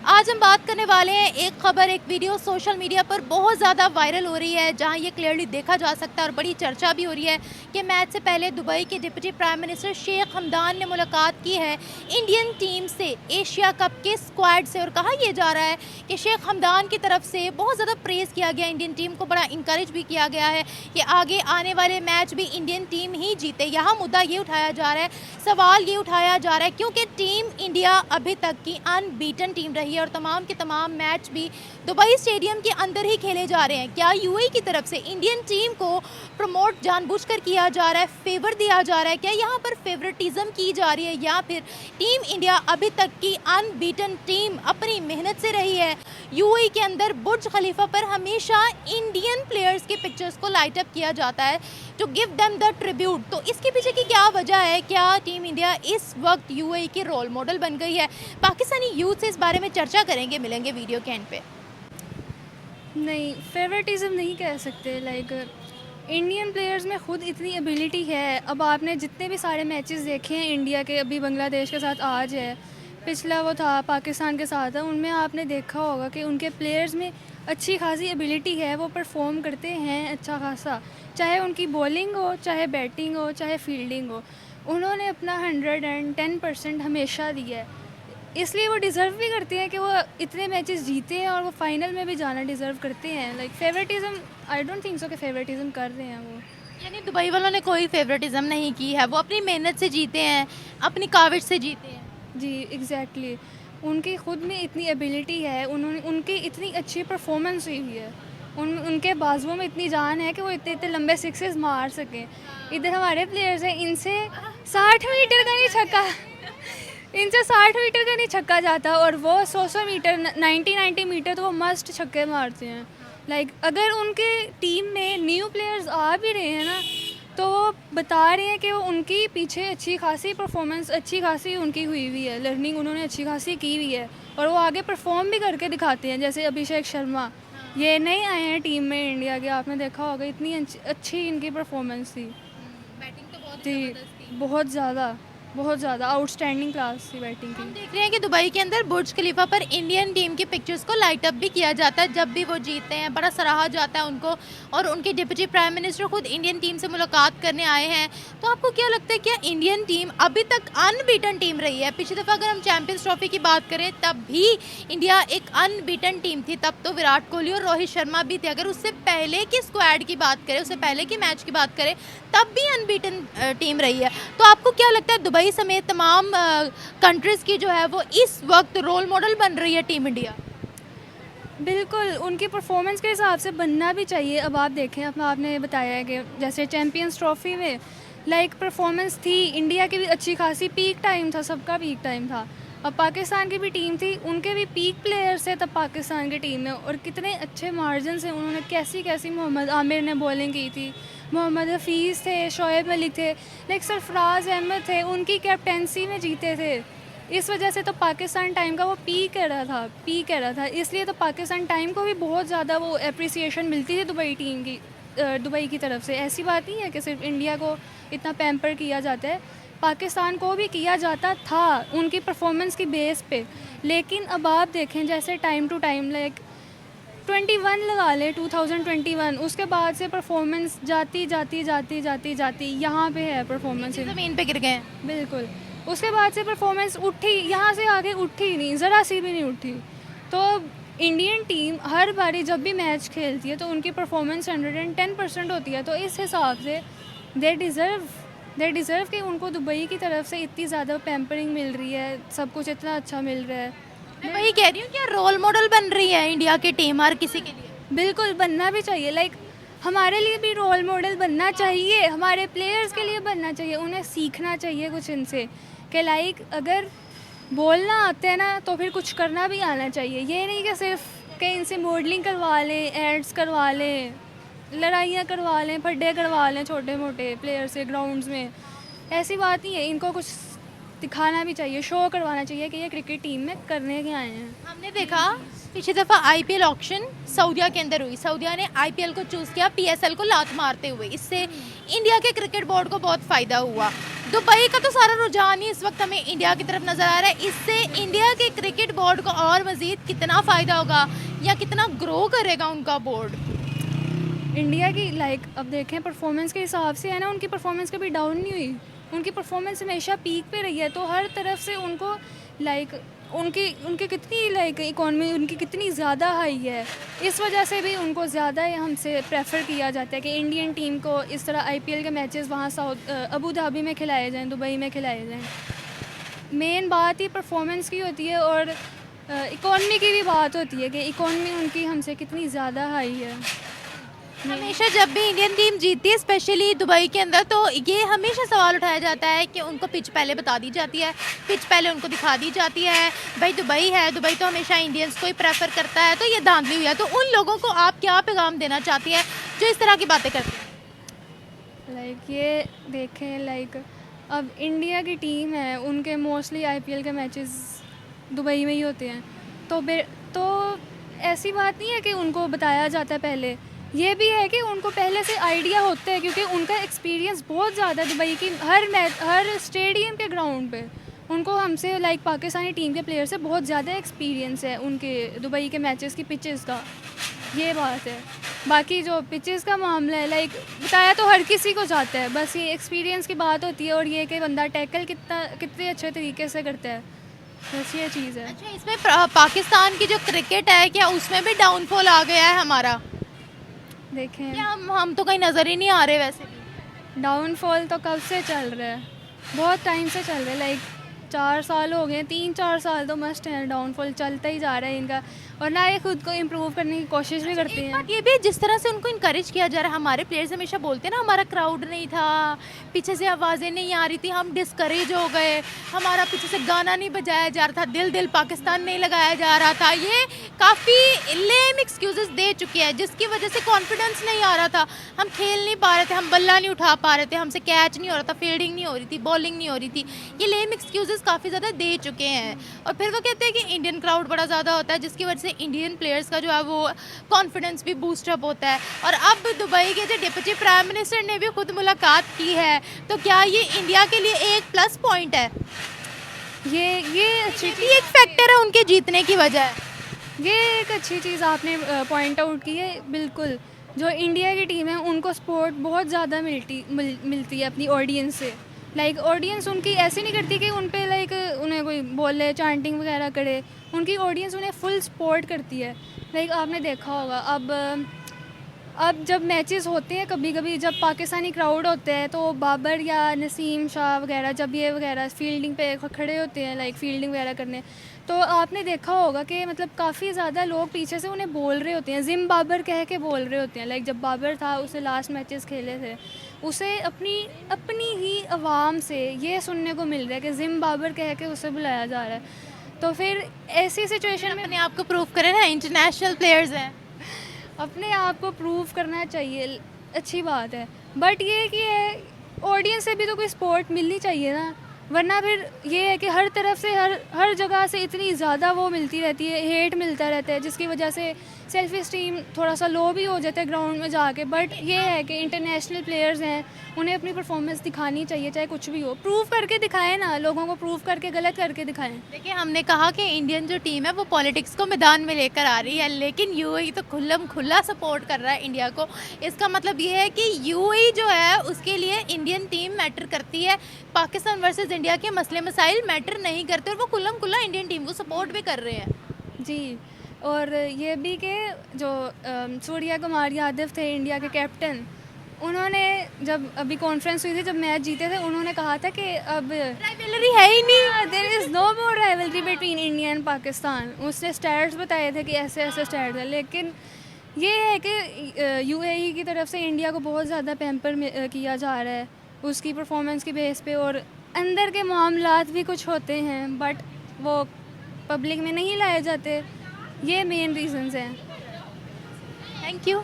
आज हम बात करने वाले हैं एक खबर, एक वीडियो सोशल मीडिया पर बहुत ज़्यादा वायरल हो रही है, जहां ये क्लियरली देखा जा सकता है और बड़ी चर्चा भी हो रही है कि मैच से पहले दुबई के deputy prime minister Sheikh Hamdan ने मुलाकात की है इंडियन टीम से, एशिया कप के स्क्वाड से। और कहा यह जा रहा है कि शेख हमदान की तरफ से बहुत ज़्यादा प्रेज़ किया गया, इंडियन टीम को बड़ा इंकरेज भी किया गया है कि आगे आने वाले मैच भी इंडियन टीम ही जीते। यहाँ मुद्दा ये उठाया जा रहा है, सवाल ये उठाया जा रहा है क्योंकि टीम इंडिया अभी तक की अनबीटन टीम रही है और तमाम के तमाम मैच भी दुबई स्टेडियम के अंदर ही खेले जा रहे हैं। क्या यूएई की तरफ से इंडियन टीम को प्रमोट जानबूझकर किया जा रहा है, फेवर दिया जा रहा है? क्या यहाँ पर फेवरेटिज्म की जा रही है या फिर टीम इंडिया अभी तक की अनबीटन टीम अपनी मेहनत से रही है? यूएई के अंदर बुर्ज खलीफा पर हमेशा इंडियन प्लेयर्स के पिक्चर्स को लाइट अप किया जाता है to give them the tribute. तो इसके पीछे की क्या वजह है? क्या टीम इंडिया इस वक्त यूएई की रोल मॉडल बन गई है? पाकिस्तानी यूथ से इस बारे में चर्चा करेंगे, मिलेंगे वीडियो के एंड पे। नहीं, फेवरेटिज्म नहीं कह सकते। लाइक इंडियन प्लेयर्स में खुद इतनी एबिलिटी है। अब आपने जितने भी सारे मैचेस देखे हैं इंडिया के, अभी बांग्लादेश के साथ आज है, पिछला वो था पाकिस्तान के साथ है, उनमें आपने देखा होगा कि उनके प्लेयर्स में अच्छी खासी एबिलिटी है, वो परफॉर्म करते हैं अच्छा खासा, चाहे उनकी बॉलिंग हो, चाहे बैटिंग हो, चाहे फील्डिंग हो। उन्होंने अपना 110% हमेशा दिया है, इसलिए वो डिज़र्व भी करते हैं कि वो इतने मैचेस जीते हैं और वो फाइनल में भी जाना डिज़र्व करते हैं। Like favouritism, I don't think so कि फेवरेटिज्म कर रहे हैं वो। यानी दुबई वालों ने कोई फेवरेटिज्म नहीं की है, वो अपनी मेहनत से जीते हैं, अपनी काविश से जीते हैं। जी एग्जैक्टली, उनकी खुद में इतनी एबिलिटी है, उन्होंने उनकी इतनी अच्छी परफॉर्मेंस हुई है, उनके बाजुओं में इतनी जान है कि वो इतने इतने लंबे सिक्सेस मार सकें। इधर हमारे प्लेयर्स हैं, इनसे 60 मीटर का नहीं छक्का इनसे 60 मीटर का नहीं छक्का जाता और वो 100 मीटर 90 मीटर तो वो मस्ट छक्के मारते हैं। लाइक अगर उनके टीम में न्यू प्लेयर्स आ भी रहे हैं ना, तो वो बता रहे हैं कि वो उनकी पीछे अच्छी खासी परफॉर्मेंस, अच्छी खासी उनकी हुई हुई है, लर्निंग उन्होंने अच्छी खासी की हुई है और वो आगे परफॉर्म भी करके दिखाते हैं। जैसे अभिषेक शर्मा, ये नहीं आए हैं टीम में इंडिया के, आपने देखा होगा इतनी अच्छी इनकी परफॉर्मेंस थी। बैटिंग तो बहुत जी, बहुत ज़्यादा आउटस्टैंडिंग क्लास थी बैटिंग हम की। देख रहे हैं कि दुबई के अंदर बुर्ज खलीफा पर इंडियन टीम की पिक्चर्स को लाइट अप भी किया जाता है जब भी वो जीतते हैं, बड़ा सराहा जाता है उनको। और उनके डिप्टी प्राइम मिनिस्टर खुद इंडियन टीम से मुलाकात करने आए हैं। तो आपको क्या लगता है, क्या इंडियन टीम अभी तक अनबीटन टीम रही है? पिछली दफ़ा अगर हम चैंपियंस ट्रॉफी की बात करें तब भी इंडिया एक अनबीटन टीम थी, तब तो विराट कोहली और रोहित शर्मा भी थे। अगर उससे पहले की स्क्वाड की बात करें, उससे पहले की मैच की बात करें, तब भी अनबीटन टीम रही है। तो आपको क्या लगता है दुबई समेत तमाम कंट्रीज़ की जो है वो इस वक्त रोल मॉडल बन रही है टीम इंडिया? बिल्कुल, उनकी परफॉर्मेंस के हिसाब से बनना भी चाहिए। अब आप देखें, अब आपने बताया है कि जैसे चैम्पियंस ट्रॉफी में लाइक परफॉर्मेंस थी इंडिया की भी अच्छी खासी, पीक टाइम था, सबका पीक टाइम था। अब पाकिस्तान की भी टीम थी, उनके भी पीक प्लेयर्स थे तब पाकिस्तान की टीम में, और कितने अच्छे मार्जिन से उन्होंने कैसी कैसी, मोहम्मद आमिर ने बॉलिंग की थी, मोहम्मद हफीज़ थे, शोएब मलिक थे, लाइक सरफराज अहमद थे, उनकी कैप्टेंसी में जीते थे। इस वजह से तो पाकिस्तान टाइम का वो पीक कह रहा था, इसलिए तो पाकिस्तान टाइम को भी बहुत ज़्यादा वो एप्रिसिएशन मिलती थी दुबई टीम की, दुबई की तरफ से। ऐसी बात नहीं है कि सिर्फ इंडिया को इतना पैम्पर किया जाता है, पाकिस्तान को भी किया जाता था उनकी परफॉर्मेंस की बेस पे। लेकिन अब आप देखें, जैसे टाइम टू टाइम, लाइक 21 लगा ले, 2021, उसके बाद से परफॉर्मेंस जाती यहाँ पे है परफॉर्मेंस। ज़मीन पे गिर गए हैं। बिल्कुल, उसके बाद से परफॉर्मेंस उठी, यहाँ से आगे उठी ही नहीं, ज़रा सी भी नहीं उठी। तो इंडियन टीम हर बारी जब भी मैच खेलती है तो उनकी परफॉर्मेंस 110% होती है। तो इस हिसाब से दे डिज़र्व कि उनको दुबई की तरफ से इतनी ज़्यादा पैम्परिंग मिल रही है, सब कुछ इतना अच्छा मिल रहा है। मैं वही कह रही हूँ, क्या रोल मॉडल बन रही है इंडिया की टीम हर किसी के लिए? बिल्कुल, बनना भी चाहिए। लाइक हमारे लिए भी रोल मॉडल बनना चाहिए, हमारे प्लेयर्स के लिए बनना चाहिए, उन्हें सीखना चाहिए कुछ इनसे कि लाइक अगर बोलना आते हैं ना तो फिर कुछ करना भी आना चाहिए। ये नहीं कि सिर्फ कि इनसे मॉडलिंग करवा लें, एड्स करवा लें, लड़ाइयाँ करवा लें, फड्डे करवा लें छोटे मोटे प्लेयर से ग्राउंड्स में। ऐसी बात नहीं है, इनको कुछ दिखाना भी चाहिए, शो करवाना चाहिए कि ये क्रिकेट टीम में करने के आए हैं। हमने देखा पिछली दफ़ा आईपीएल ऑक्शन सऊदीया के अंदर हुई, सऊदीया ने आईपीएल को चूज़ किया पीएसएल को लात मारते हुए। इससे इंडिया के क्रिकेट बोर्ड को बहुत फ़ायदा हुआ। दुबई का तो सारा रुझान ही इस वक्त हमें इंडिया की तरफ नज़र आ रहा है। इससे इंडिया के क्रिकेट बोर्ड को और मज़ीद कितना फ़ायदा होगा या कितना ग्रो करेगा उनका बोर्ड? इंडिया की अब देखें परफॉर्मेंस के हिसाब से है ना, उनकी परफॉर्मेंस कभी डाउन नहीं हुई, उनकी परफॉर्मेंस हमेशा पीक पे रही है। तो हर तरफ से उनको उनकी उनकी कितनी इकॉनमी उनकी कितनी ज़्यादा हाई है, इस वजह से भी उनको ज़्यादा हमसे प्रेफर किया जाता है कि इंडियन टीम को इस तरह आईपीएल के मैचेस वहाँ अबू धाबी में खिलाए जाएँ, दुबई में खिलाए जाएँ। मेन बात ही परफॉर्मेंस की होती है और इकॉनमी की भी बात होती है कि इकॉनमी उनकी हमसे कितनी ज़्यादा हाई है। हमेशा जब भी इंडियन टीम जीतती है स्पेशली दुबई के अंदर, तो ये हमेशा सवाल उठाया जाता है कि उनको पिच पहले बता दी जाती है, पिच पहले उनको दिखा दी जाती है। भाई दुबई है, दुबई तो हमेशा इंडियंस को ही प्रेफर करता है, तो ये धांधली हुई है। तो उन लोगों को आप क्या पैगाम देना चाहती हैं जो इस तरह की बातें करते हैं? ये देखें अब इंडिया की टीम है, उनके मोस्टली आईपीएल के मैचेस दुबई में ही होते हैं। तो ऐसी बात नहीं है कि उनको बताया जाता है पहले, ये भी है कि उनको पहले से आइडिया होता है क्योंकि उनका एक्सपीरियंस बहुत ज़्यादा दुबई की हर स्टेडियम के ग्राउंड पे उनको हमसे पाकिस्तानी टीम के प्लेयर से बहुत ज़्यादा एक्सपीरियंस है उनके दुबई के मैचेस की पिचेस का, ये बात है। बाकी जो पिचेस का मामला है बताया तो हर किसी को जाता है, बस ये एक्सपीरियंस की बात होती है और ये कि बंदा टैकल कितने अच्छे तरीके से करता है, बस ये चीज़ है। अच्छा, इसमें पाकिस्तान की जो क्रिकेट है क्या उसमें भी डाउनफॉल आ गया है हमारा? देखें क्या हम तो कहीं नज़र ही नहीं आ रहे वैसे भी। डाउनफॉल तो कब से चल रहा है, बहुत टाइम से चल रहा है। 4 साल हो गए, 3-4 साल तो मस्ट है, डाउनफॉल चलता ही जा रहा है इनका। और ना ये खुद को इम्प्रूव करने की कोशिश भी करते हैं। ये भी जिस तरह से उनको इनकरेज किया जा रहा है, हमारे प्लेयर्स हमेशा बोलते हैं ना हमारा क्राउड नहीं था, पीछे से आवाज़ें नहीं आ रही थी, हम डिस्करेज हो गए, हमारा पीछे से गाना नहीं बजाया जा रहा था, दिल दिल पाकिस्तान नहीं लगाया जा रहा था। ये काफ़ी लेम एक्सक्यूजेस दे चुकी है जिसकी वजह से कॉन्फिडेंस नहीं आ रहा था, हम खेल नहीं पा रहे थे, हम बल्ला नहीं उठा पा रहे थे, हमसे कैच नहीं हो रहा था, फील्डिंग नहीं हो रही थी, बॉलिंग नहीं हो रही थी। ये लेम एक्सक्यूजेस काफ़ी ज़्यादा दे चुके हैं। और फिर वो कहते हैं कि इंडियन क्राउड बड़ा ज़्यादा होता है जिसकी वजह से इंडियन प्लेयर्स का जो है वो कॉन्फिडेंस भी बूस्ट अप होता है। और अब दुबई के जो डिप्टी प्राइम मिनिस्टर ने भी खुद मुलाकात की है, तो क्या ये इंडिया के लिए एक प्लस पॉइंट है? ये अच्छी चीज़, एक फैक्टर है उनके जीतने की वजह। ये एक अच्छी चीज़ आपने पॉइंट आउट की है। बिल्कुल, जो इंडिया की टीम है उनको सपोर्ट बहुत ज़्यादा मिलती है अपनी ऑडियंस से। ऑडियंस उनकी ऐसे नहीं करती कि उन पे उन्हें कोई बोले, चांटिंग वगैरह करे, उनकी ऑडियंस उन्हें फुल सपोर्ट करती है। आपने देखा होगा अब जब मैचेस होते हैं, कभी कभी जब पाकिस्तानी क्राउड होते हैं तो बाबर या नसीम शाह वगैरह जब ये वगैरह फील्डिंग पे खड़े होते हैं फील्डिंग वगैरह करने, तो आपने देखा होगा कि काफ़ी ज़्यादा लोग पीछे से उन्हें बोल रहे होते हैं, जिम बाबर कह के बोल रहे होते हैं। जब बाबर था, उसे लास्ट मैचेस खेले थे, उसे अपनी ही आवाम से ये सुनने को मिल रहा है कि जिम बाबर कह के उसे बुलाया जा रहा है। तो फिर ऐसी सिचुएशन में अपने आप को प्रूव करें ना, इंटरनेशनल प्लेयर्स हैं, अपने आप को प्रूव करना चाहिए, अच्छी बात है। बट ये कि ऑडियंस से भी तो कोई सपोर्ट मिलनी चाहिए ना, वरना फिर ये है कि हर तरफ से हर जगह से इतनी ज़्यादा वो मिलती रहती है, हेट मिलता रहता है, जिसकी वजह से सेल्फ इस्टीम थोड़ा सा लो भी हो जाता है ग्राउंड में जाके। बट ये है कि इंटरनेशनल प्लेयर्स हैं, उन्हें अपनी परफॉर्मेंस दिखानी चाहिए, चाहे कुछ भी हो, प्रूव करके दिखाएं ना, लोगों को प्रूव करके गलत करके दिखाएं। देखिए हमने कहा कि इंडियन जो टीम है वो पॉलिटिक्स को मैदान में लेकर आ रही है, लेकिन यूएई तो खुला सपोर्ट कर रहा है इंडिया को। इसका मतलब ये है कि यूएई जो है उसके लिए इंडियन टीम मैटर करती है, पाकिस्तान वर्सेस इंडिया के मसले मसाइल मैटर नहीं करते, और वो खुला इंडियन टीम को सपोर्ट भी कर रहे हैं। जी, और ये भी कि जो सूर्या कुमार यादव थे इंडिया के कैप्टन, उन्होंने जब अभी कॉन्फ्रेंस हुई थी, जब मैच जीते थे, उन्होंने कहा था कि अब राइवलरी है ही नहीं, there is no more rivalry between India and Pakistan. उसने स्टैट्स बताए थे कि ऐसे ऐसे स्टैट्स हैं, लेकिन ये है कि यूएई की तरफ से इंडिया को बहुत ज़्यादा पैम्पर किया जा रहा है उसकी परफॉर्मेंस की बेस पे, और अंदर के मामलात भी कुछ होते हैं बट वो पब्लिक में नहीं लाए जाते। ये मेन रीजंस हैं। Thank you.